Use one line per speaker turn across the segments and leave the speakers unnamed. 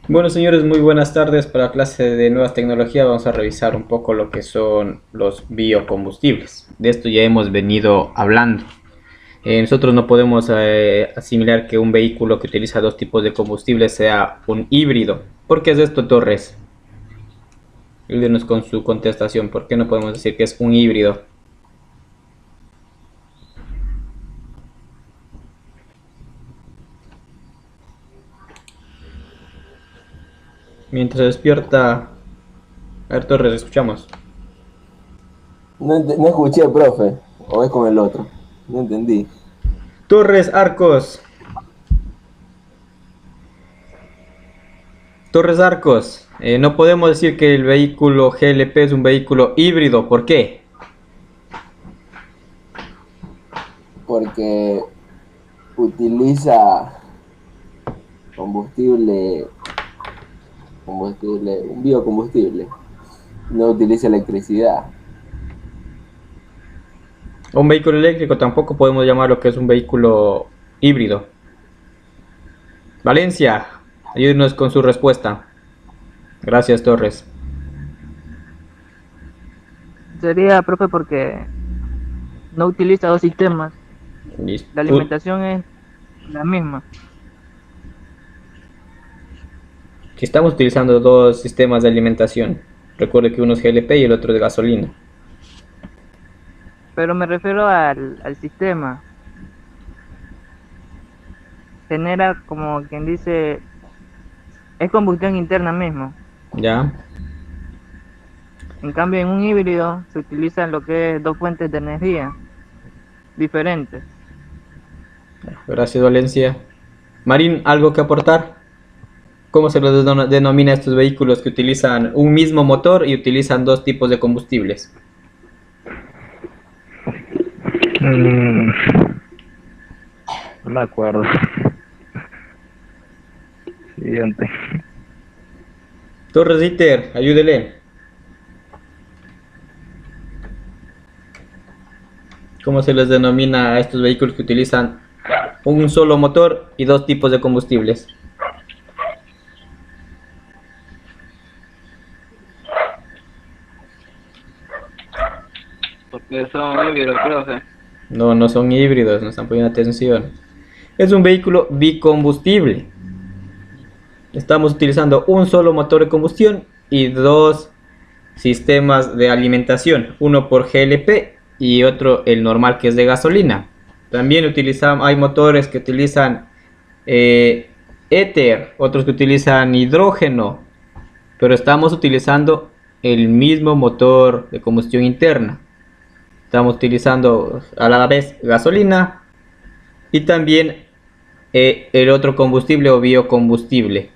Bueno, señores, muy buenas tardes. Para la clase de nuevas tecnologías vamos a revisar un poco lo que son los biocombustibles. De esto ya hemos venido hablando. Nosotros no podemos asimilar que un vehículo que utiliza dos tipos de combustible sea un híbrido. ¿Por qué es esto, Torres? Ayúdenos con su contestación. ¿Por qué no podemos decir que es un híbrido? Mientras se despierta... A ver, Torres, escuchamos.
No escuché, profe. O es con el otro. No entendí.
Torres Arcos. Torres Arcos. No podemos decir que el vehículo GLP es un vehículo híbrido. ¿Por qué?
Porque utiliza combustible, un biocombustible. No utiliza electricidad.
Un vehículo eléctrico tampoco podemos llamarlo que es un vehículo híbrido. Valencia, ayúdenos con su respuesta. Gracias, Torres.
Sería, profe, porque no utiliza dos sistemas. La
Listo.
alimentación es la misma,
Que estamos utilizando dos sistemas de alimentación. Recuerde que uno es GLP y el otro es de gasolina.
pero me refiero al sistema. Genera, como quien dice, es combustión interna mismo.
¿Ya?
En cambio, en un híbrido se utilizan lo que es dos fuentes de energía diferentes.
Gracias, Valencia. Marín, ¿algo que aportar? ¿Cómo se los denomina a estos vehículos que utilizan un mismo motor y utilizan dos tipos de combustibles?
Mm, no me acuerdo. Siguiente.
Torres Iter, ayúdele. ¿Cómo se les denomina a estos vehículos que utilizan un solo motor y dos tipos de combustibles?
Porque son híbridos, profe.
No, no son híbridos, no están poniendo atención. Es un vehículo bicombustible. Estamos utilizando un solo motor de combustión y dos sistemas de alimentación, uno por GLP y otro el normal que es de gasolina. También hay motores que utilizan éter, otros que utilizan hidrógeno, pero estamos utilizando el mismo motor de combustión interna. Estamos utilizando a la vez gasolina y también el otro combustible o biocombustible.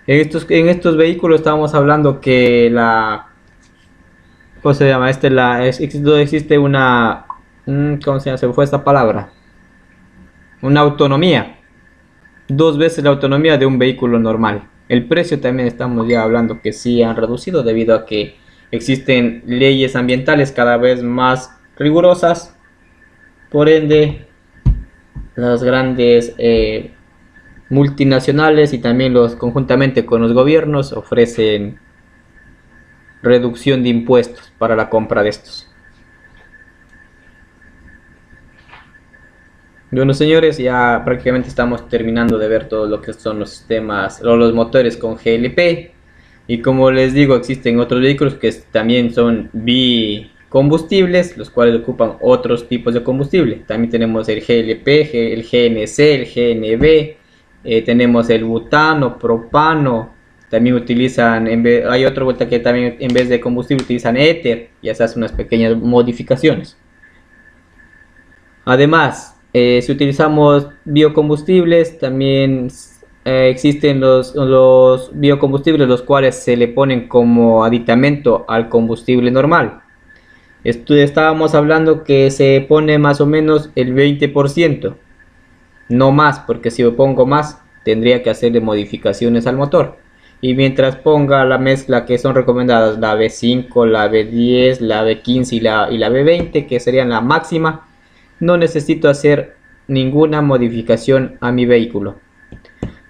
En estos vehículos estábamos hablando que ¿cómo se llama? Existe una, ¿cómo se llama? Se fue esta palabra. Una autonomía. Dos veces la autonomía de un vehículo normal. El precio también estamos ya hablando que sí han reducido debido a que existen leyes ambientales cada vez más rigurosas. Por ende, las grandes multinacionales y también conjuntamente con los gobiernos ofrecen reducción de impuestos para la compra de estos. Bueno, señores, ya prácticamente estamos terminando de ver todo lo que son los sistemas o los motores con GLP. Y como les digo, existen otros vehículos que también son bicombustibles, los cuales ocupan otros tipos de combustible. También tenemos el GLP, el GNC, el GNB, tenemos el butano, propano. También utilizan, hay otra vuelta que también en vez de combustible utilizan éter, y se hacen unas pequeñas modificaciones. Además, si utilizamos biocombustibles, también existen los biocombustibles, los cuales se le ponen como aditamento al combustible normal. Estábamos hablando que se pone más o menos el 20%, no más, porque si yo pongo más, tendría que hacerle modificaciones al motor. Y mientras ponga la mezcla que son recomendadas, la B5, la B10, la B15 y la B20, que serían la máxima, no necesito hacer ninguna modificación a mi vehículo.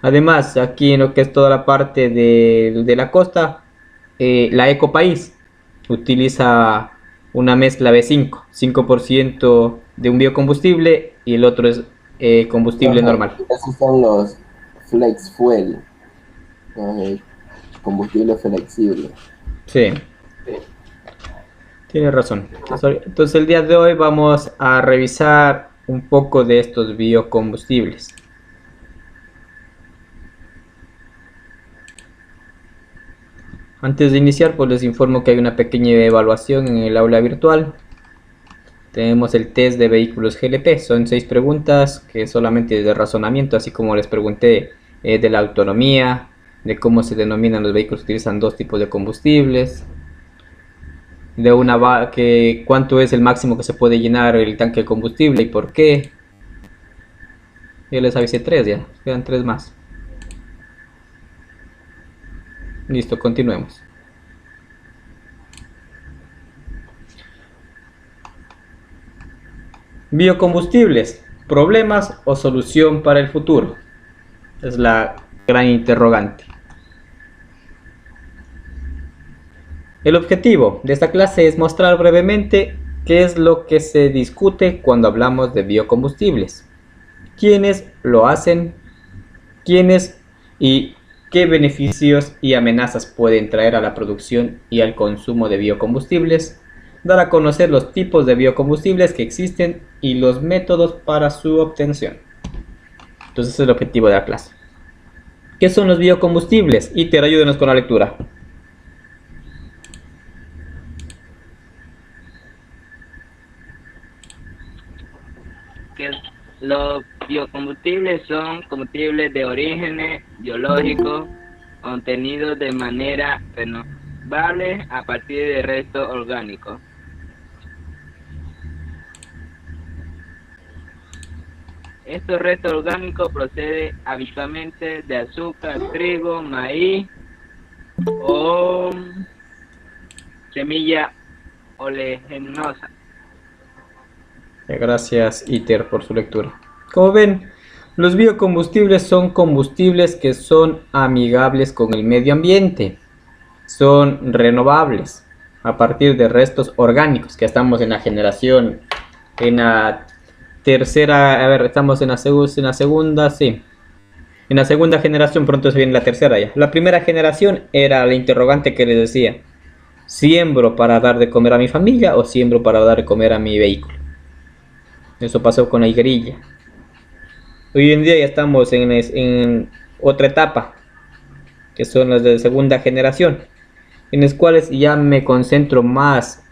Además, aquí en lo que es toda la parte de la costa, la Ecopaís utiliza una mezcla B5, 5% de un biocombustible y el otro es combustible
Ajá,
normal.
esos son los flex fuel, los combustible flexible.
Sí, tienes razón. Entonces el día de hoy vamos a revisar un poco de estos biocombustibles. Antes de iniciar, pues les informo que hay una pequeña evaluación en el aula virtual. Tenemos el test de vehículos GLP, son 6 preguntas que solamente es de razonamiento, así como les pregunté de la autonomía, de cómo se denominan los vehículos que utilizan dos tipos de combustibles, de cuánto es el máximo que se puede llenar el tanque de combustible y por qué. Yo les avisé 3 ya, quedan 3 más. Listo, continuemos. Biocombustibles, problemas o solución para el futuro. Es la gran interrogante. El objetivo de esta clase es mostrar brevemente qué es lo que se discute cuando hablamos de biocombustibles, quiénes lo hacen, quiénes y qué beneficios y amenazas pueden traer a la producción y al consumo de biocombustibles, dar a conocer los tipos de biocombustibles que existen y los métodos para su obtención. Entonces ese es el objetivo de la clase. ¿Qué son los biocombustibles? Iter, ayúdenos con la lectura.
Que los biocombustibles son combustibles de orígenes biológicos obtenidos de manera renovable a partir de restos orgánicos. Estos restos orgánicos proceden habitualmente de azúcar, trigo, maíz o semilla oleaginosa.
Gracias, Iter, por su lectura. Como ven, los biocombustibles son combustibles que son amigables con el medio ambiente. Son renovables a partir de restos orgánicos, que estamos en la generación, en la tercera, a ver, estamos en la segunda, sí. En la segunda generación, pronto se viene la tercera ya. La primera generación era la interrogante que les decía: ¿siembro para dar de comer a mi familia o siembro para dar de comer a mi vehículo? Eso pasó con la higuerilla. Hoy en día ya estamos en otra etapa, que son las de segunda generación, en las cuales ya me concentro más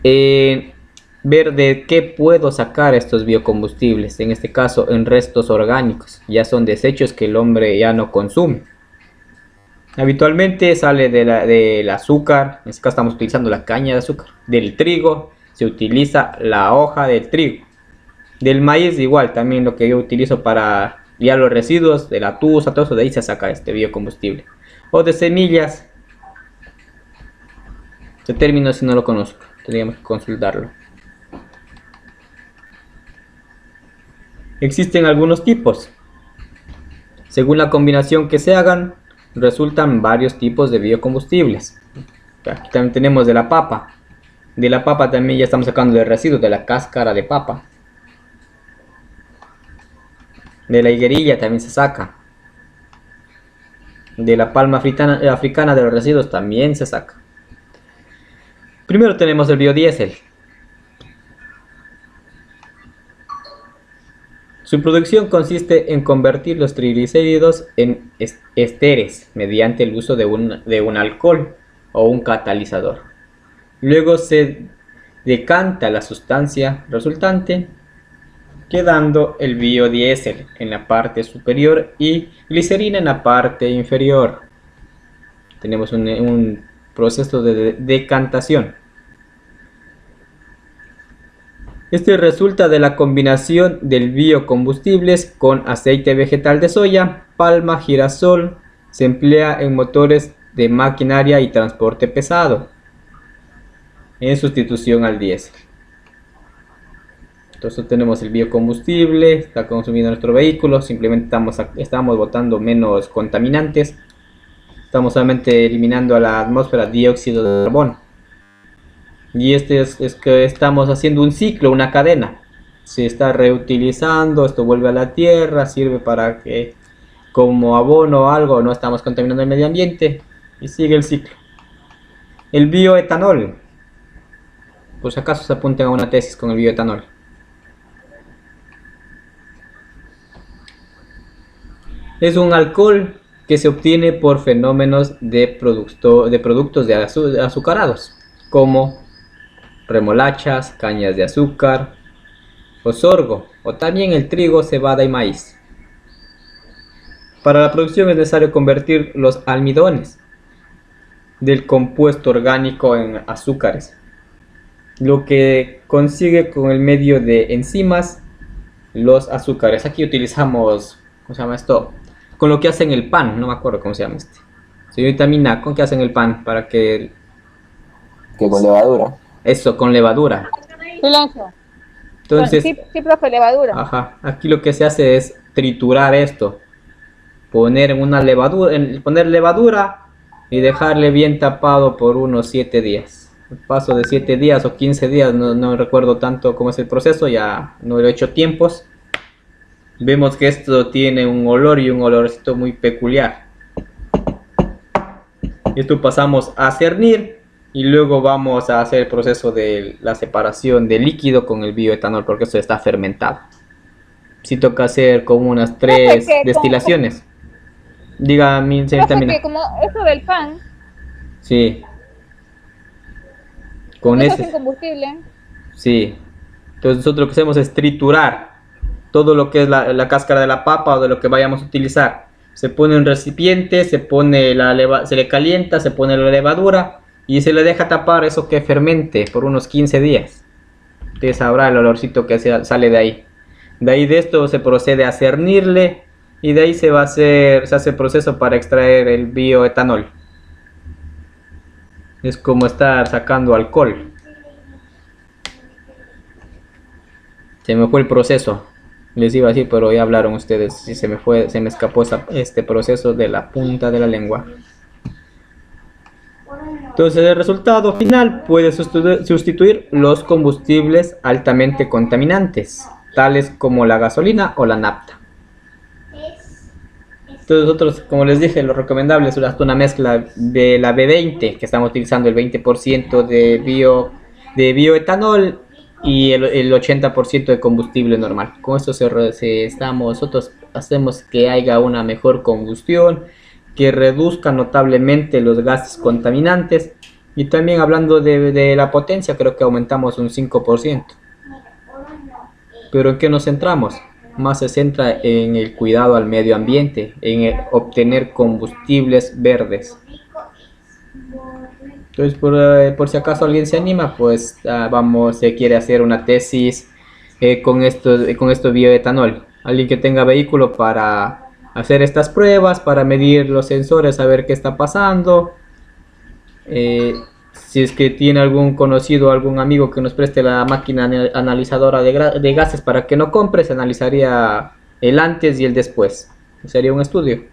en ver de qué puedo sacar estos biocombustibles, en este caso en restos orgánicos, ya son desechos que el hombre ya no consume. Habitualmente sale del azúcar, en este caso estamos utilizando la caña de azúcar, del trigo, se utiliza la hoja del trigo, del maíz igual, también lo que yo utilizo para ya los residuos de la tusa, todo eso, de ahí se saca este biocombustible, o de semillas. Este término si no lo conozco, tendríamos que consultarlo. Existen algunos tipos. Según la combinación que se hagan, resultan varios tipos de biocombustibles. Aquí también tenemos de la papa. De la papa también ya estamos sacando el residuo de la cáscara de papa. De la higuerilla también se saca. De la palma africana de los residuos también se saca. Primero tenemos el biodiesel. Su producción consiste en convertir los triglicéridos en esteres mediante el uso de un alcohol o un catalizador. Luego se decanta la sustancia resultante, quedando el biodiesel en la parte superior y glicerina en la parte inferior. Tenemos un proceso de decantación. Este resulta de la combinación del biocombustibles con aceite vegetal de soya, palma, girasol. Se emplea en motores de maquinaria y transporte pesado, en sustitución al diésel. Entonces tenemos el biocombustible, está consumiendo nuestro vehículo, simplemente estamos botando menos contaminantes, estamos solamente eliminando a la atmósfera dióxido de carbono. Y es que estamos haciendo un ciclo, una cadena. Se está reutilizando, esto vuelve a la tierra, sirve para que como abono o algo no estamos contaminando el medio ambiente y sigue el ciclo. El bioetanol, por si acaso se apunten a una tesis con el bioetanol. Es un alcohol que se obtiene por fenómenos de productos azucarados, como remolachas, cañas de azúcar o sorgo, o también el trigo, cebada y maíz. Para la producción es necesario convertir los almidones del compuesto orgánico en azúcares, lo que consigue con el medio de enzimas los azúcares. Aquí utilizamos, ¿cómo se llama esto? Con lo que hacen el pan, no me acuerdo cómo se llama este. Señorita Mina, ¿con qué hacen el pan? Para que...
Que con levadura.
Eso, con levadura.
Silencio.
Entonces,
Sí, profe, levadura.
ajá, aquí lo que se hace es triturar esto, poner poner levadura y dejarle bien tapado por unos 7 días. El paso de 7 días o 15 días, no recuerdo tanto cómo es el proceso, ya no lo he hecho tiempos. Vemos que esto tiene un olor y un olorcito muy peculiar. Esto pasamos a cernir y luego vamos a hacer el proceso de la separación del líquido con el bioetanol, porque esto está fermentado. Si toca hacer como unas 3 destilaciones. Diga, mi señorita Mina.
Como eso del pan.
Sí. Con
eso
ese.
sin combustible.
Sí. Entonces nosotros lo que hacemos es triturar todo lo que es la cáscara de la papa o de lo que vayamos a utilizar. Se pone un recipiente, se le calienta, se pone la levadura y se le deja tapar eso que fermente por unos 15 días. Usted sabrá el olorcito que sale de ahí. De esto se procede a cernirle y de ahí se hace el proceso para extraer el bioetanol. Es como estar sacando alcohol. Se me fue el proceso. Les iba a decir, pero ya hablaron ustedes. Si se me escapó este proceso de la punta de la lengua. Entonces el resultado final puede sustituir los combustibles altamente contaminantes, tales como la gasolina o la nafta. Entonces nosotros, como les dije, lo recomendable es hasta una mezcla de la B20, que estamos utilizando el 20% de bioetanol y el 80% de combustible normal. Con esto nosotros hacemos que haya una mejor combustión, que reduzca notablemente los gases contaminantes, y también hablando de la potencia, creo que aumentamos un 5%. Pero ¿en qué nos centramos? Más se centra en el cuidado al medio ambiente, en obtener combustibles verdes. Entonces, por si acaso alguien se anima, pues se quiere hacer una tesis con esto bioetanol. Alguien que tenga vehículo para hacer estas pruebas, para medir los sensores, saber qué está pasando. Si es que tiene algún conocido, algún amigo que nos preste la máquina analizadora de gases para que no compre, se analizaría el antes y el después. Sería un estudio.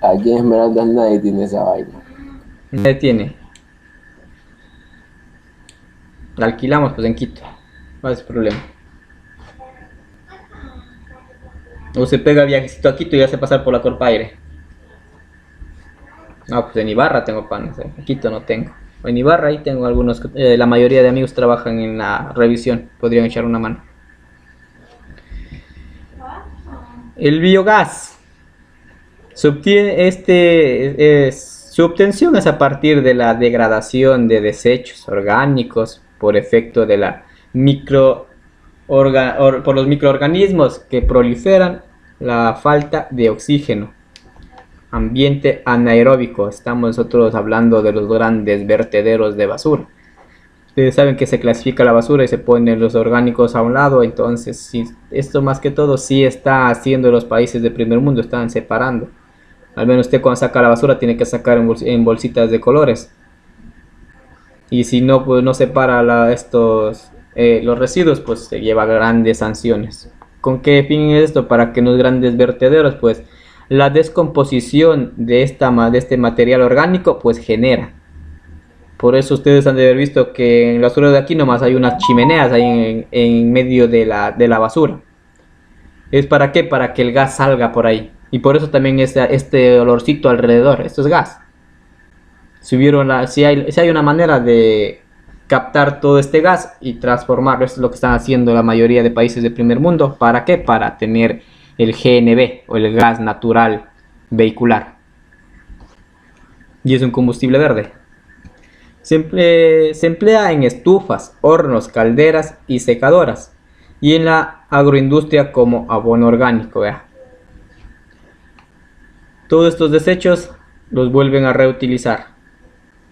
Aquí en Esmeraldas nadie tiene esa vaina.
Nadie tiene. La alquilamos pues en Quito. ¿Cuál es el problema? O se pega el viajecito a Quito y hace pasar por la Corpaire. No, pues en Ibarra tengo panes, en Quito no tengo. En Ibarra ahí tengo algunos, la mayoría de amigos trabajan en la revisión, podrían echar una mano. El biogás. Su obtención es a partir de la degradación de desechos orgánicos por efecto de la por los microorganismos que proliferan, la falta de oxígeno, ambiente anaeróbico. Estamos nosotros hablando de los grandes vertederos de basura. Ustedes saben que se clasifica la basura y se ponen los orgánicos a un lado. Entonces, sí, esto más que todo sí está haciendo los países de primer mundo, están separando. Al menos usted cuando saca la basura tiene que sacar en bolsitas de colores. Y si no, pues no separa los residuos, pues se lleva grandes sanciones. ¿Con qué fin es esto? Para que en los grandes vertederos, pues la descomposición de este material orgánico, pues genera. Por eso ustedes han de haber visto que en la basura de aquí nomás hay unas chimeneas ahí en medio de la basura. ¿Es para qué? Para que el gas salga por ahí. Y por eso también este olorcito alrededor. Esto es gas. Si hay una manera de captar todo este gas y transformarlo, eso es lo que están haciendo la mayoría de países del primer mundo. ¿Para qué? Para tener el GNV o el gas natural vehicular. Y es un combustible verde. Se emplea en estufas, hornos, calderas y secadoras. Y en la agroindustria como abono orgánico. Vea. Todos estos desechos los vuelven a reutilizar.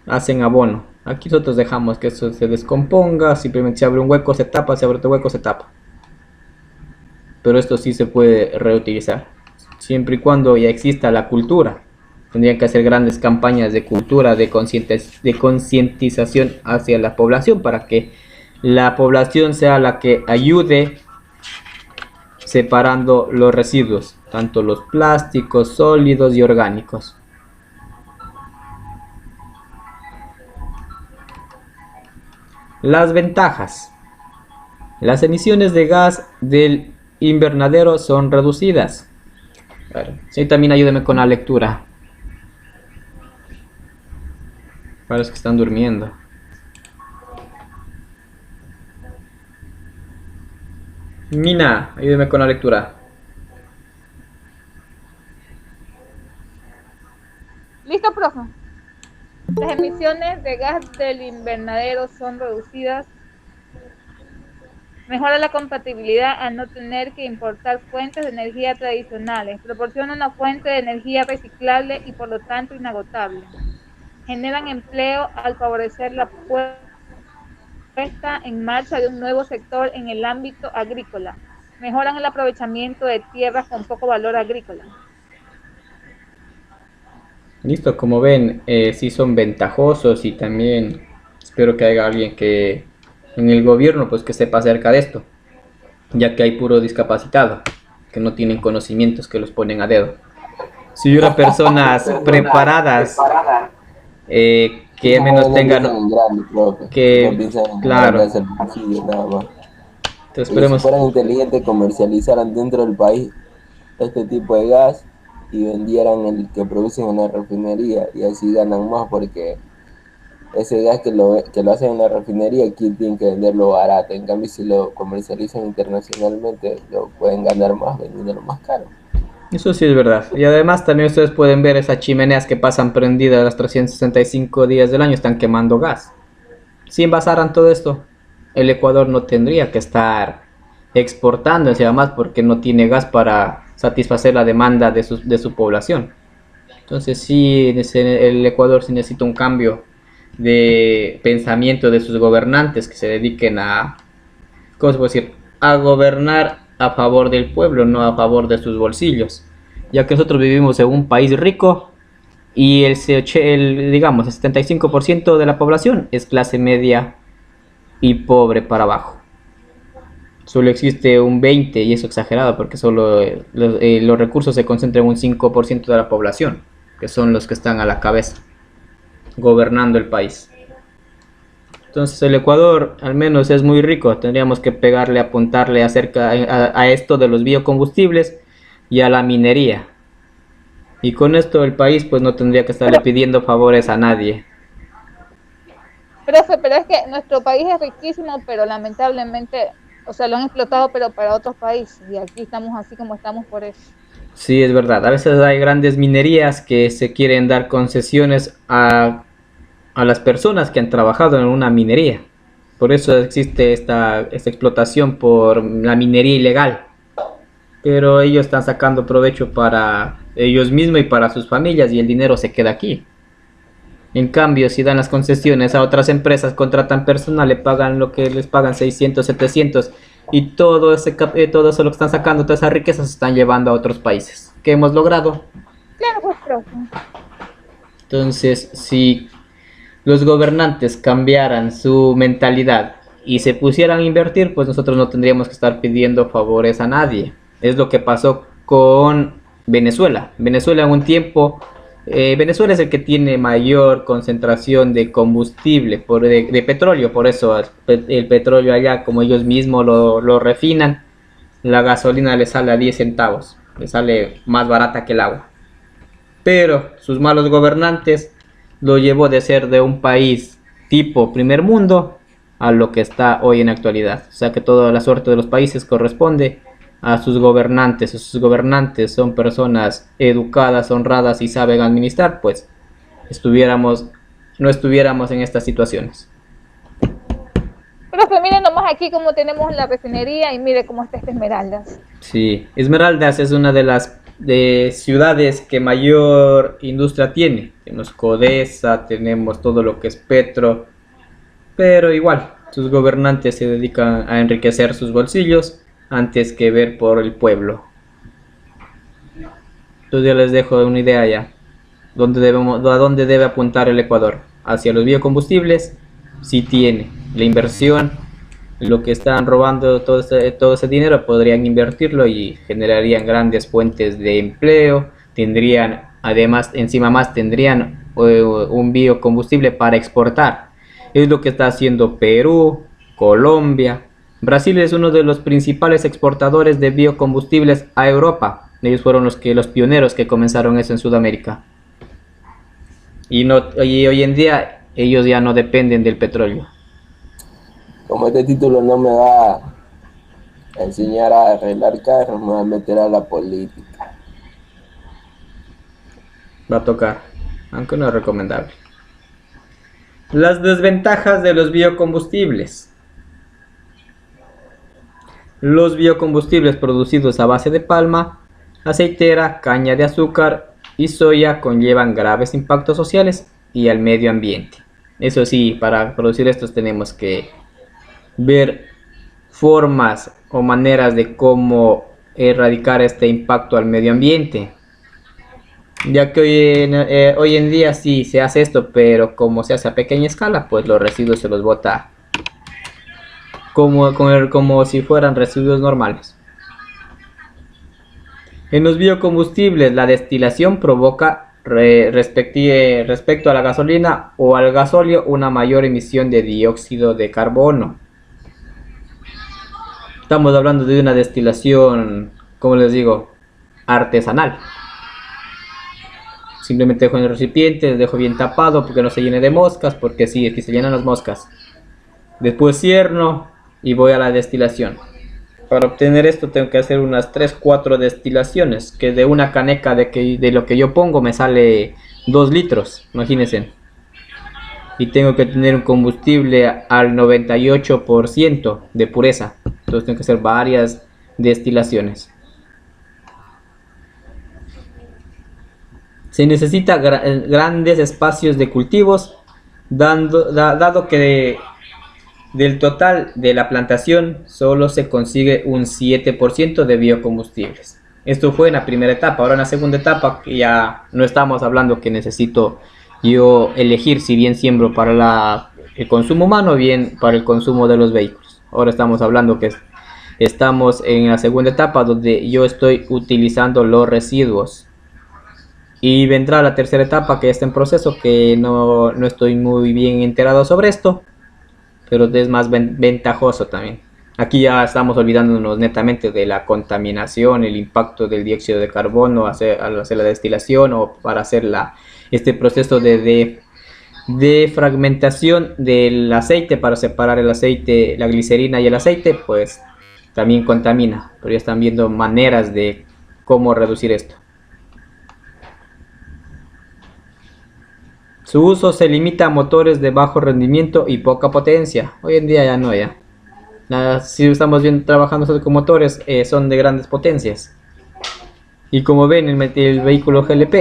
Hacen abono. Aquí nosotros dejamos que eso se descomponga. Simplemente se abre un hueco, se tapa, se abre otro hueco, se tapa. Pero esto sí se puede reutilizar. Siempre y cuando ya exista la cultura. Tendrían que hacer grandes campañas de cultura, de concientización hacia la población, para que la población sea la que ayude separando los residuos, tanto los plásticos, sólidos y orgánicos. Las ventajas. Las emisiones de gas del invernadero son reducidas. Sí, también ayúdeme con la lectura. Para los que están durmiendo. Mina, ayúdeme con la lectura.
¿Listo, profe? Las emisiones de gas del invernadero son reducidas. Mejora la compatibilidad al no tener que importar fuentes de energía tradicionales. Proporciona una fuente de energía reciclable y por lo tanto inagotable. Generan empleo al favorecer la puesta en marcha de un nuevo sector en el ámbito agrícola. Mejoran el aprovechamiento de tierras con poco valor agrícola.
Listo, como ven, sí son ventajosos, y también espero que haya alguien que en el gobierno pues que sepa acerca de esto, ya que hay puro discapacitado que no tienen conocimientos, que los ponen a dedo. Si hubiera personas preparadas, que menos tengan que, claro. Entonces
esperemos. Si fueran inteligentes, comercializaran dentro del país este tipo de gas y vendieran el que producen en la refinería, y así ganan más, porque ese gas que lo hacen en la refinería aquí tienen que venderlo barato. En cambio, si lo comercializan internacionalmente, lo pueden ganar más vendiéndolo más caro.
Eso sí es verdad. Y además también ustedes pueden ver esas chimeneas que pasan prendidas los 365 días del año, están quemando gas. Si envasaran todo esto, el Ecuador no tendría que estar exportando hacia más, porque no tiene gas para satisfacer la demanda de su población. Entonces sí, el Ecuador sí necesita un cambio de pensamiento de sus gobernantes, que se dediquen a, ¿cómo se puede decir?, a gobernar a favor del pueblo, no a favor de sus bolsillos, ya que nosotros vivimos en un país rico y digamos el 75% de la población es clase media y pobre para abajo. Solo existe un 20%, y eso exagerado, porque solo los recursos se concentran en un 5% de la población, que son los que están a la cabeza gobernando el país. Entonces el Ecuador al menos es muy rico. Tendríamos que apuntarle acerca a esto de los biocombustibles y a la minería, y con esto el país pues no tendría que estarle pidiendo favores a nadie.
Profe, pero es que nuestro país es riquísimo, pero lamentablemente, o sea, lo han explotado, pero para otros países, y aquí estamos así como estamos por eso.
Sí, es verdad. A veces hay grandes minerías que se quieren dar concesiones a las personas que han trabajado en una minería. Por eso existe esta explotación por la minería ilegal. Pero ellos están sacando provecho para ellos mismos y para sus familias, y el dinero se queda aquí. En cambio, si dan las concesiones a otras empresas, contratan personal, le pagan lo que les pagan, 600, 700, y todo eso lo que están sacando, todas esas riquezas se están llevando a otros países. ¿Qué hemos logrado?
Claro, pues, profe.
Entonces, si los gobernantes cambiaran su mentalidad y se pusieran a invertir, pues nosotros no tendríamos que estar pidiendo favores a nadie. Es lo que pasó con Venezuela. Venezuela en un tiempo, Venezuela es el que tiene mayor concentración de combustible, de petróleo, por eso el petróleo allá, como ellos mismos lo refinan, la gasolina le sale a 10 centavos, le sale más barata que el agua. Pero sus malos gobernantes lo llevó de ser de un país tipo primer mundo a lo que está hoy en la actualidad. O sea que toda la suerte de los países corresponde a sus gobernantes. Si sus gobernantes son personas educadas, honradas y saben administrar, pues no estuviéramos en estas situaciones.
Profe, miren nomás aquí cómo tenemos la refinería y mire cómo está esta Esmeraldas.
Sí, Esmeraldas es una de las ciudades que mayor industria tiene. Tenemos Codesa, tenemos todo lo que es Petro, pero igual, sus gobernantes se dedican a enriquecer sus bolsillos antes que ver por el pueblo. Entonces yo les dejo una idea ya. ¿A dónde debe apuntar el Ecuador? Hacia los biocombustibles. Si tiene la inversión, lo que están robando todo ese dinero, podrían invertirlo y generarían grandes fuentes de empleo. Tendrían, además, encima más, tendrían un biocombustible para exportar. Es lo que está haciendo Perú, Colombia. Brasil es uno de los principales exportadores de biocombustibles a Europa. Ellos fueron los pioneros que comenzaron eso en Sudamérica. Y hoy en día ellos ya no dependen del petróleo.
Como este título no me va a enseñar a arreglar carros, me va a meter a la política.
Va a tocar, aunque no es recomendable. Las desventajas de los biocombustibles. Los biocombustibles producidos a base de palma, aceitera, caña de azúcar y soya conllevan graves impactos sociales y al medio ambiente. Eso sí, para producir estos tenemos que ver formas o maneras de cómo erradicar este impacto al medio ambiente, ya que hoy en día sí se hace esto, pero como se hace a pequeña escala, pues los residuos se los bota como si fueran residuos normales. En los biocombustibles, la destilación provoca respecto a la gasolina o al gasóleo una mayor emisión de dióxido de carbono. Estamos hablando de una destilación, como les digo, artesanal. Simplemente dejo en el recipiente, lo dejo bien tapado porque no se llene de moscas, porque sí, aquí se llenan las moscas. Después cierno y voy a la destilación. Para obtener esto tengo que hacer unas 3-4 destilaciones, que de una caneca de lo que yo pongo me sale 2 litros, imagínense. Y tengo que tener un combustible al 98% de pureza. Entonces tengo que hacer varias destilaciones. Se necesita grandes espacios de cultivos, dado que del total de la plantación solo se consigue un 7% de biocombustibles. Esto fue en la primera etapa. Ahora en la segunda etapa ya no estamos hablando que necesito yo elegir si bien siembro para el consumo humano o bien para el consumo de los vehículos. Ahora estamos hablando que estamos en la segunda etapa donde yo estoy utilizando los residuos. Y vendrá la tercera etapa que está en proceso, que no estoy muy bien enterado sobre esto, pero es más ventajoso también. Aquí ya estamos olvidándonos netamente de la contaminación, el impacto del dióxido de carbono al hacer la destilación o para hacer este proceso de fragmentación del aceite para separar el aceite, la glicerina y el aceite, pues también contamina. Pero ya están viendo maneras de cómo reducir esto. Su uso se limita a motores de bajo rendimiento y poca potencia. Hoy en día ya no, ya. Si estamos trabajando con motores, son de grandes potencias. Y como ven, el vehículo GLP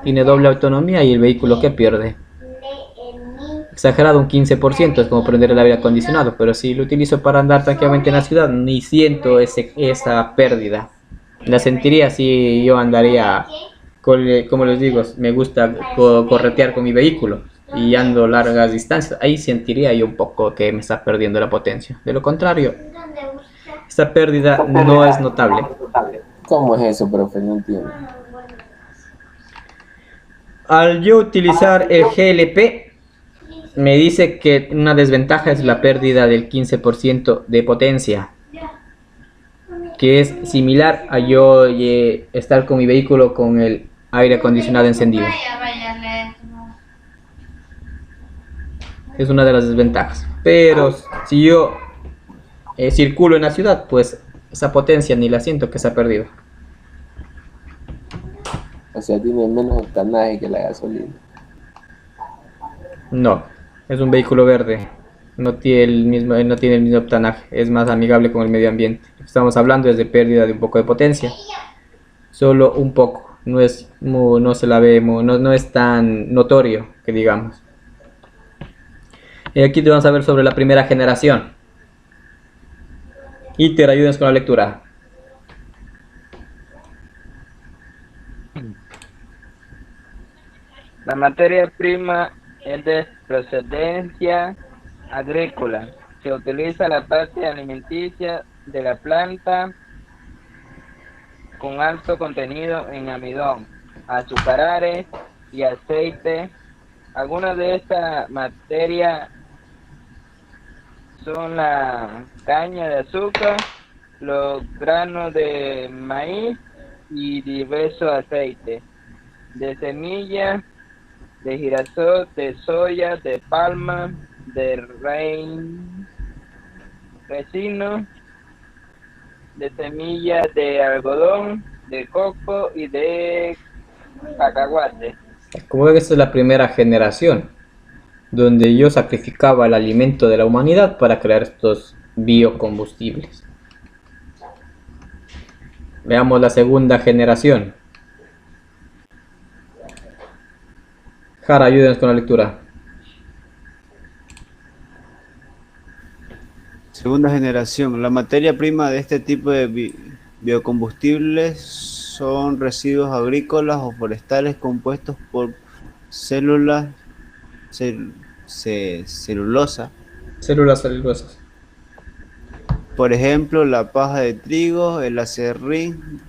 tiene doble autonomía y el vehículo que pierde. Exagerado un 15%, es como prender el aire acondicionado, pero si lo utilizo para andar tranquilamente en la ciudad, ni siento esa pérdida. La sentiría si yo andaría, como les digo, me gusta corretear con mi vehículo. y ando largas distancias, ahí sentiría yo un poco que me está perdiendo la potencia. De lo contrario, esta pérdida no es notable.
¿Cómo es eso, profe? No entiendo.
Al yo utilizar el GLP, me dice que una desventaja es la pérdida del 15% de potencia, que es similar a yo estar con mi vehículo con el aire acondicionado encendido. Es una de las desventajas. Pero si yo circulo en la ciudad, pues esa potencia ni la siento que se ha perdido.
O sea, tiene menos octanaje que la gasolina.
No, es un vehículo verde. No tiene el mismo octanaje. Es más amigable con el medio ambiente. Estamos hablando es de pérdida de un poco de potencia. Solo un poco. No se la ve, no es tan notorio que digamos. Y aquí te vamos a ver sobre la primera generación. Iter, ayúdenos con la lectura.
La materia prima es de procedencia agrícola. Se utiliza la parte alimenticia de la planta con alto contenido en almidón, azúcares y aceite. Algunas de estas materias son la caña de azúcar, los granos de maíz y diversos aceites de semilla, de girasol, de soya, de palma, de resino, de semillas de algodón, de coco y de cacahuate.
Como ven, esta es la primera generación, donde yo sacrificaba el alimento de la humanidad para crear estos biocombustibles. Veamos la segunda generación. Jara, ayúdenos con la lectura.
Segunda generación. La materia prima de este tipo de biocombustibles son residuos agrícolas o forestales compuestos por células celulosas.
Células celulosas.
Por ejemplo, la paja de trigo, el acerrín,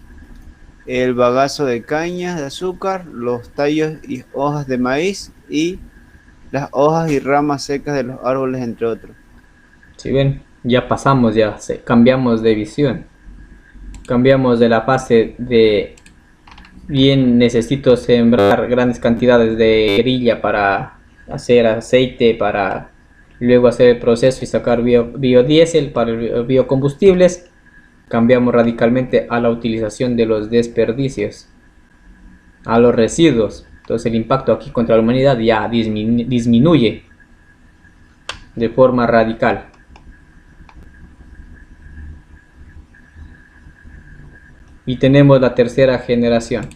el bagazo de caña de azúcar, los tallos y hojas de maíz y las hojas y ramas secas de los árboles, entre otros.
Si ven, ya pasamos, cambiamos de visión. Cambiamos de la fase de bien necesito sembrar grandes cantidades de grilla para hacer aceite, para luego hacer el proceso y sacar biodiesel para biocombustibles. Cambiamos radicalmente a la utilización de los desperdicios, a los residuos. Entonces el impacto aquí contra la humanidad ya disminuye de forma radical. Y tenemos la tercera generación.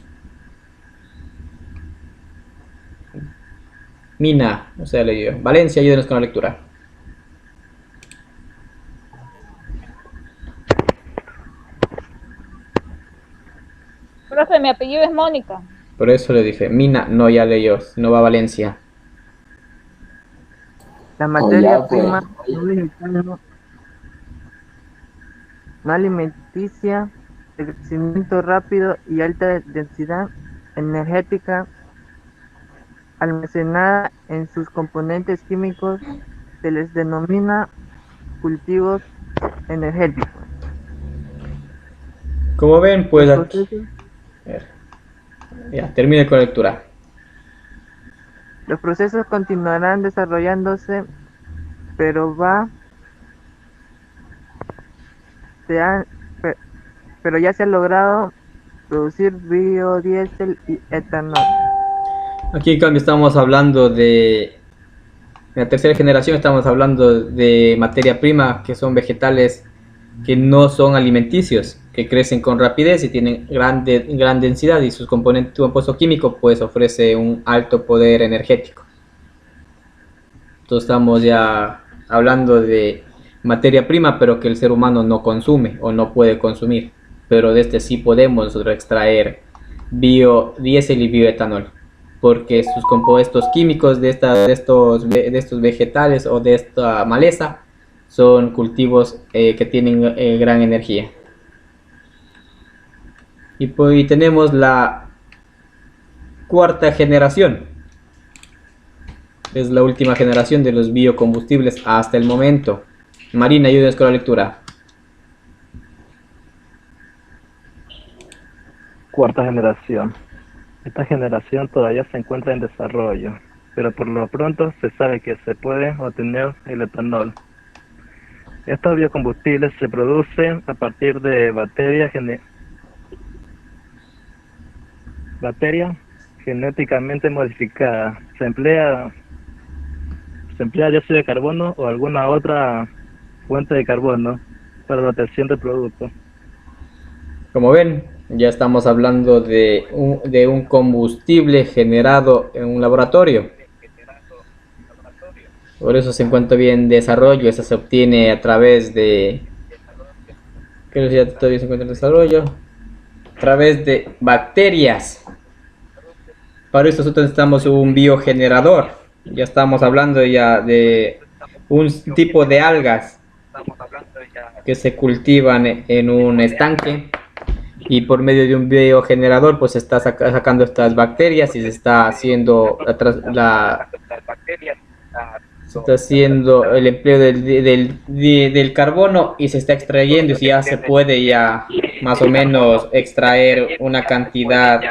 Mina, o sea, leyó. Valencia, ayúdenos con la lectura.
Profe, mi apellido es Mónica.
Por eso le dije, Mina, no, ya leyó, no va a Valencia.
La materia
ya, pues.
prima no alimenticia, de crecimiento rápido y alta densidad energética, almacenada en sus componentes químicos, se les denomina cultivos energéticos.
Como ven, pues
Los
aquí,
procesos-
ya, termine con la lectura.
Los procesos continuarán desarrollándose, pero pero ya se ha logrado producir biodiesel y etanol.
Aquí en cambio estamos hablando de la tercera generación, estamos hablando de materia prima, que son vegetales que no son alimenticios, que crecen con rapidez y tienen gran densidad, y sus componentes, su compuesto químico pues ofrece un alto poder energético. Entonces estamos ya hablando de materia prima, pero que el ser humano no consume o no puede consumir, pero de este sí podemos nosotros extraer biodiesel y bioetanol. porque sus compuestos químicos de estos vegetales o de esta maleza son cultivos que tienen gran energía. Y pues tenemos la cuarta generación. Es la última generación de los biocombustibles hasta el momento. Marina, ayúdenos con la lectura.
Cuarta generación. Esta generación todavía se encuentra en desarrollo, pero por lo pronto se sabe que se puede obtener el etanol. Estos biocombustibles se producen a partir de bacterias genéticamente modificadas. Se emplea dióxido de carbono o alguna otra fuente de carbono para la obtención del producto.
Como ven, ya estamos hablando de un combustible generado en un laboratorio. Por eso se encuentra bien desarrollo. Eso se obtiene a través de... ¿Qué ya todavía se encuentra en desarrollo? A través de bacterias. Para eso nosotros necesitamos un biogenerador. Ya estamos hablando ya de un tipo de algas que se cultivan en un estanque, y por medio de un biogenerador pues se está sacando estas bacterias y se está haciendo el empleo del carbono, y se está extrayendo, y ya se puede ya más o menos extraer una cantidad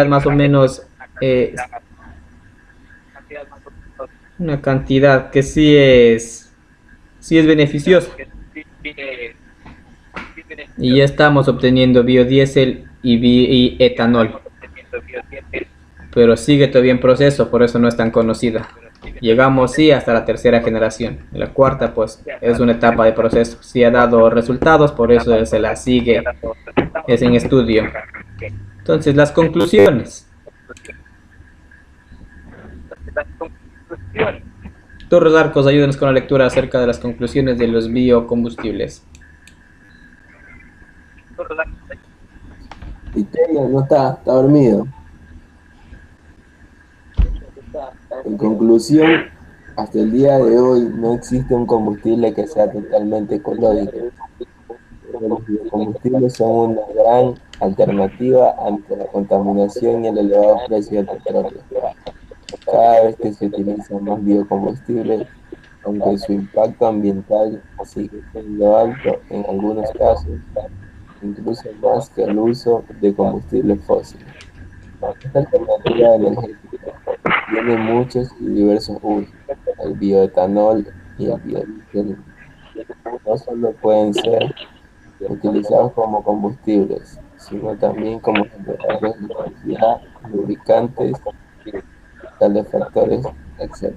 más o menos una cantidad que sí es beneficiosa. Y ya estamos obteniendo biodiesel y etanol, pero sigue todavía en proceso, por eso no es tan conocida. Llegamos sí hasta la tercera generación. La cuarta pues es una etapa de proceso, sí ha dado resultados, por eso se la sigue, es en estudio. Entonces, las conclusiones. Torres Arcos, ayúdenos con la lectura acerca de las conclusiones de los biocombustibles.
Victoria no está dormido. En conclusión, hasta el día de hoy no existe un combustible que sea totalmente ecológico. Los biocombustibles son una gran alternativa ante la contaminación y el elevado precio del petróleo. Cada vez que se utilizan más biocombustibles, aunque su impacto ambiental sigue siendo alto en algunos casos, incluso más que el uso de combustibles fósiles. Esta alternativa energética tiene muchos y diversos usos. El bioetanol y el biodiesel no solo pueden ser utilizados como combustibles, sino también como generadores de electricidad, lubricantes, calefactores, etc.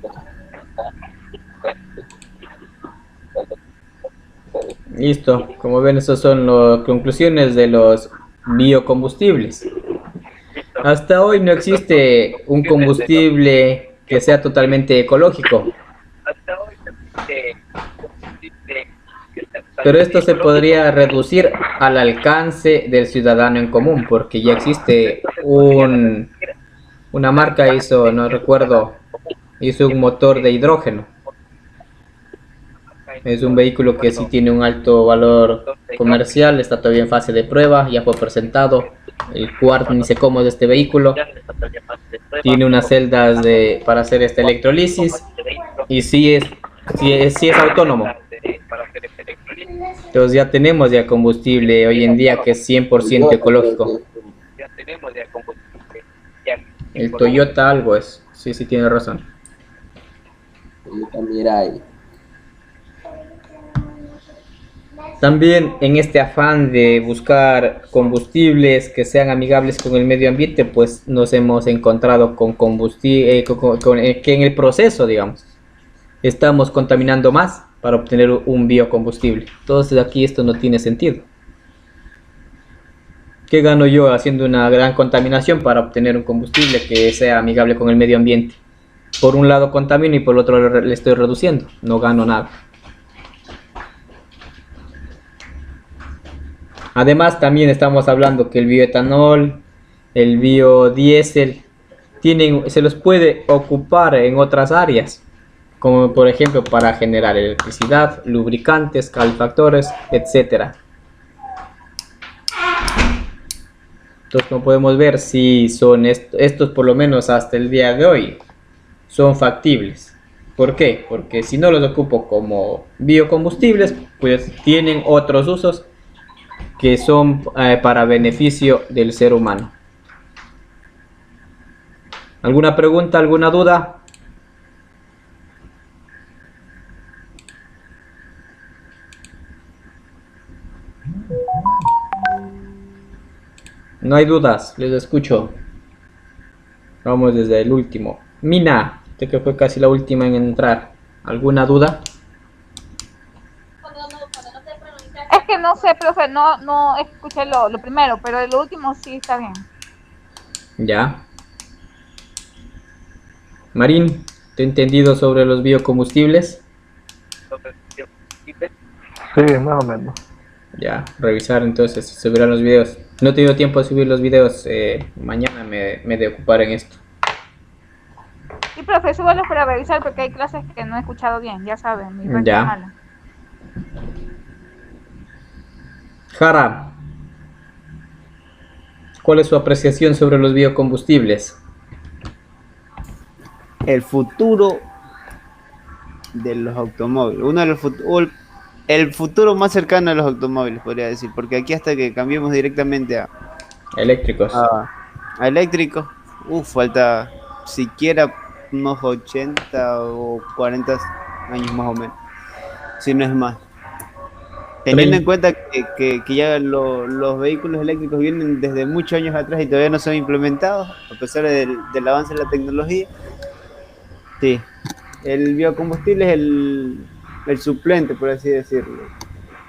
Listo, como ven, esas son las conclusiones de los biocombustibles. Hasta hoy no existe un combustible que sea totalmente ecológico, pero esto se podría reducir al alcance del ciudadano en común, porque ya existe una marca hizo un motor de hidrógeno. Es un vehículo que sí tiene un alto valor comercial, está todavía en fase de prueba, ya fue presentado. El cuarto ni sé cómo es de este vehículo. Tiene unas celdas para hacer esta electrolisis, y sí es autónomo. Entonces ya tenemos combustible hoy en día que es 100% ecológico. El Toyota algo es, sí tiene razón.
Toyota Mirai.
También en este afán de buscar combustibles que sean amigables con el medio ambiente, pues nos hemos encontrado con combustible que en el proceso, digamos, estamos contaminando más para obtener un biocombustible. Entonces aquí esto no tiene sentido. ¿Qué gano yo haciendo una gran contaminación para obtener un combustible que sea amigable con el medio ambiente? Por un lado contamino y por el otro le estoy reduciendo, no gano nada. Además también estamos hablando que el bioetanol, el biodiesel se los puede ocupar en otras áreas, como por ejemplo para generar electricidad, lubricantes, calefactores, etcétera. Entonces, como podemos ver, si son estos por lo menos hasta el día de hoy son factibles. ¿Por qué? Porque si no los ocupo como biocombustibles, pues tienen otros usos que son para beneficio del ser humano. ¿Alguna pregunta, alguna duda? No hay dudas, les escucho. Vamos desde el último. Mina, usted que fue casi la última en entrar. ¿Alguna duda?
Es que no sé, profe, no escuché lo primero, pero lo último sí está bien.
Ya. Marín, ¿te he entendido sobre los biocombustibles?
Sí, más o menos.
Ya, revisar entonces, subirán los videos. No he tenido tiempo de subir los videos, mañana me de ocupar en esto.
Y profe, súbalos para revisar porque hay clases que no he escuchado bien, ya saben, mi red
Ya.
es mala.
Jara, ¿cuál es su apreciación sobre los biocombustibles?
El futuro de los automóviles. Uno de los el futuro más cercano a los automóviles, podría decir. Porque aquí hasta que cambiemos directamente
Eléctricos.
a eléctricos, falta siquiera unos 80 o 40 años más o menos. Si no es más. Teniendo en cuenta que ya los vehículos eléctricos vienen desde muchos años atrás y todavía no son implementados, a pesar del avance de la tecnología. Sí, el biocombustible es el suplente, por así decirlo.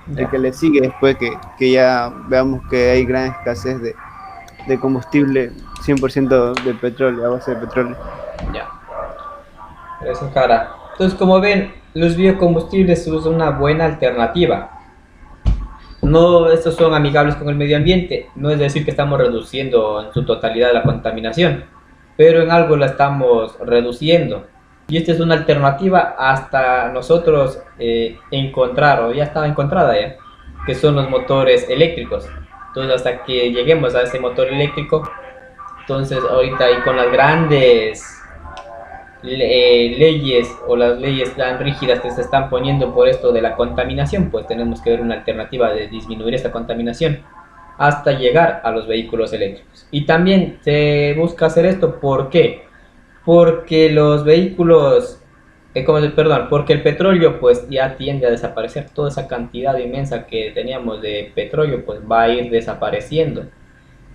Ya.
El que le sigue después que ya veamos que hay gran escasez de combustible 100% de petróleo, a base de petróleo.
Ya. Gracias, Jara. Entonces, como ven, los biocombustibles son una buena alternativa. No, estos son amigables con el medio ambiente, no es decir que estamos reduciendo en su totalidad la contaminación, pero en algo la estamos reduciendo. Y esta es una alternativa hasta nosotros encontrar, o ya estaba encontrada ya, que son los motores eléctricos. Entonces hasta que lleguemos a ese motor eléctrico, entonces ahorita y con las grandes leyes o las leyes tan rígidas que se están poniendo por esto de la contaminación, pues tenemos que ver una alternativa de disminuir esta contaminación hasta llegar a los vehículos eléctricos. Y también se busca hacer esto, ¿por qué? Porque los vehículos, porque el petróleo pues ya tiende a desaparecer. Toda esa cantidad inmensa que teníamos de petróleo pues va a ir desapareciendo.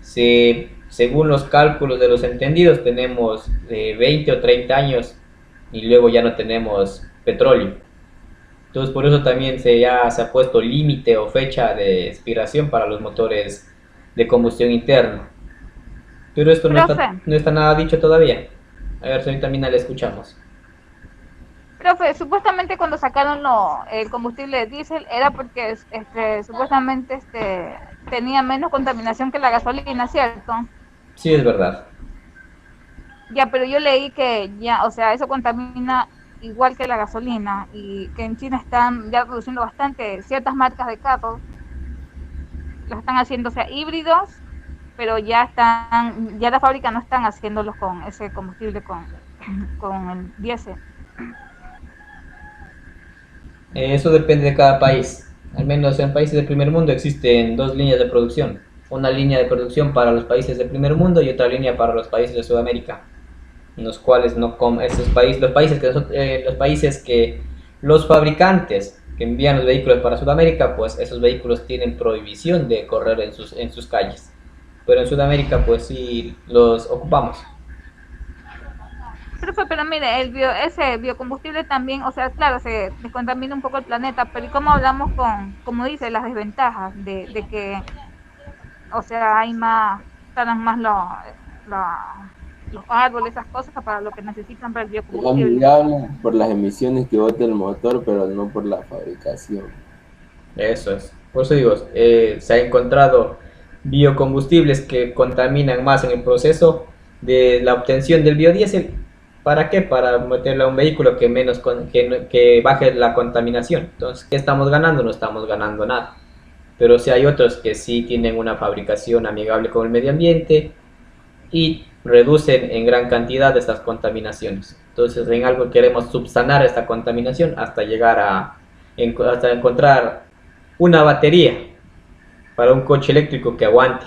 Según los cálculos de los entendidos, tenemos 20 o 30 años y luego ya no tenemos petróleo. Entonces por eso también ya se ha puesto límite o fecha de expiración para los motores de combustión interna. Pero esto no está nada dicho todavía. A ver, señorita Mina, le escuchamos.
Profe, supuestamente cuando sacaron el combustible de diésel era porque supuestamente tenía menos contaminación que la gasolina, ¿cierto?
Sí, es verdad.
Ya, pero yo leí que ya, o sea, eso contamina igual que la gasolina y que en China están ya produciendo bastante ciertas marcas de carros, los están haciendo, o sea, híbridos, pero ya la fábrica no están haciéndolos con ese combustible con el diésel.
Eso depende de cada país. Al menos en países del primer mundo existen dos líneas de producción. Una línea de producción para los países del primer mundo y otra línea para los países de Sudamérica, en los cuales los fabricantes que envían los vehículos para Sudamérica, pues esos vehículos tienen prohibición de correr en sus calles. Pero en Sudamérica pues sí los ocupamos.
Pero mire, ese biocombustible también, o sea, claro, se descontamina un poco el planeta, pero ¿y cómo hablamos como dice, las desventajas de que, o sea, talan más los árboles, esas cosas para lo que necesitan para el biocombustible?
Es amigable por las emisiones que bota el motor, pero no por la fabricación.
Eso es. Por eso digo, se ha encontrado biocombustibles que contaminan más en el proceso de la obtención del biodiesel. ¿Para qué? Para meterle a un vehículo que que baje la contaminación. Entonces, ¿qué estamos ganando? No estamos ganando nada. Pero si hay otros que sí tienen una fabricación amigable con el medio ambiente y reducen en gran cantidad estas contaminaciones. Entonces, en algo queremos subsanar esta contaminación hasta llegar hasta encontrar una batería para un coche eléctrico que aguante.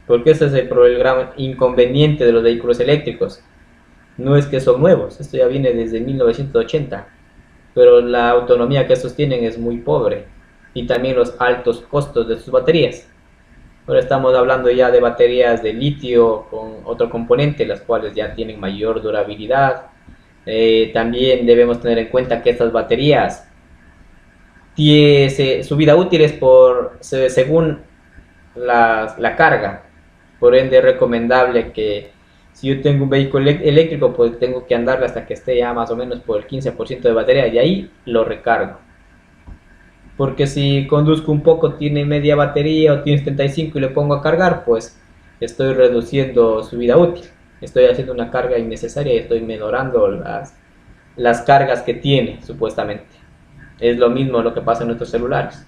Porque ese es el gran inconveniente de los vehículos eléctricos. No es que son nuevos, esto ya viene desde 1980, pero la autonomía que estos tienen es muy pobre y también los altos costos de sus baterías. Ahora estamos hablando ya de baterías de litio con otro componente, las cuales ya tienen mayor durabilidad. También debemos tener en cuenta que estas baterías su vida útil es según la carga. Por ende es recomendable que si yo tengo un vehículo eléctrico, pues tengo que andarlo hasta que esté ya más o menos por el 15% de batería y ahí lo recargo. Porque si conduzco un poco, tiene media batería o tiene 75 y le pongo a cargar, pues estoy reduciendo su vida útil. Estoy haciendo una carga innecesaria y estoy mejorando las cargas que tiene, supuestamente. Es lo mismo lo que pasa en nuestros celulares.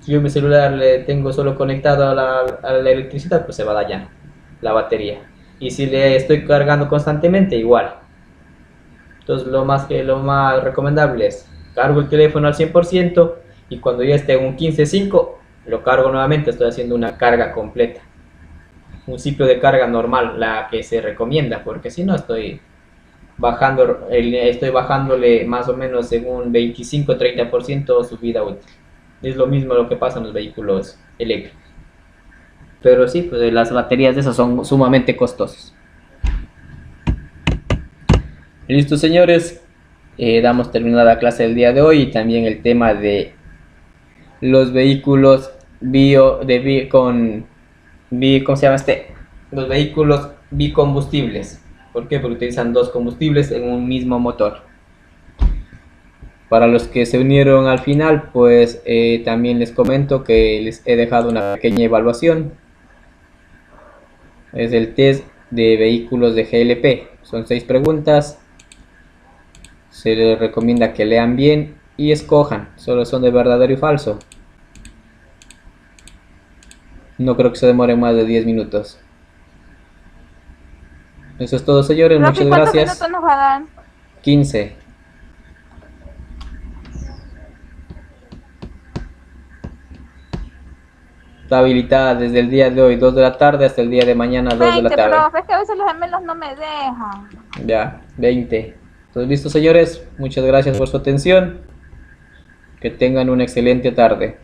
Si yo mi celular le tengo solo conectado a la electricidad, pues se va a dañar la batería. Y si le estoy cargando constantemente, igual. Entonces lo más recomendable es cargo el teléfono al 100% y cuando ya esté en un 15.5 lo cargo nuevamente. Estoy haciendo una carga completa, un ciclo de carga normal, la que se recomienda, porque si no estoy bajándole más o menos en un 25-30% su vida útil. Es lo mismo lo que pasa en los vehículos eléctricos. Pero sí, pues las baterías de esas son sumamente costosas. Listo, señores. Damos terminada la clase del día de hoy y también el tema de los vehículos los vehículos bicombustibles. ¿Por qué? Porque utilizan dos combustibles en un mismo motor. Para los que se unieron al final, pues también les comento que les he dejado una pequeña evaluación. Es el test de vehículos de GLP. Son 6 preguntas. Se les recomienda que lean bien y escojan. Solo son de verdadero y falso. No creo que se demore más de 10 minutos. Eso es todo, señores. Muchas gracias.
¿Cuántos minutos nos va a dar?
15. Está habilitada desde el día de hoy, 2 de la tarde, hasta el día de mañana, 2 de la tarde.
Profe, es que a veces los gemelos no me dejan.
Ya, 20. Entonces, listo, señores. Muchas gracias por su atención. Que tengan una excelente tarde.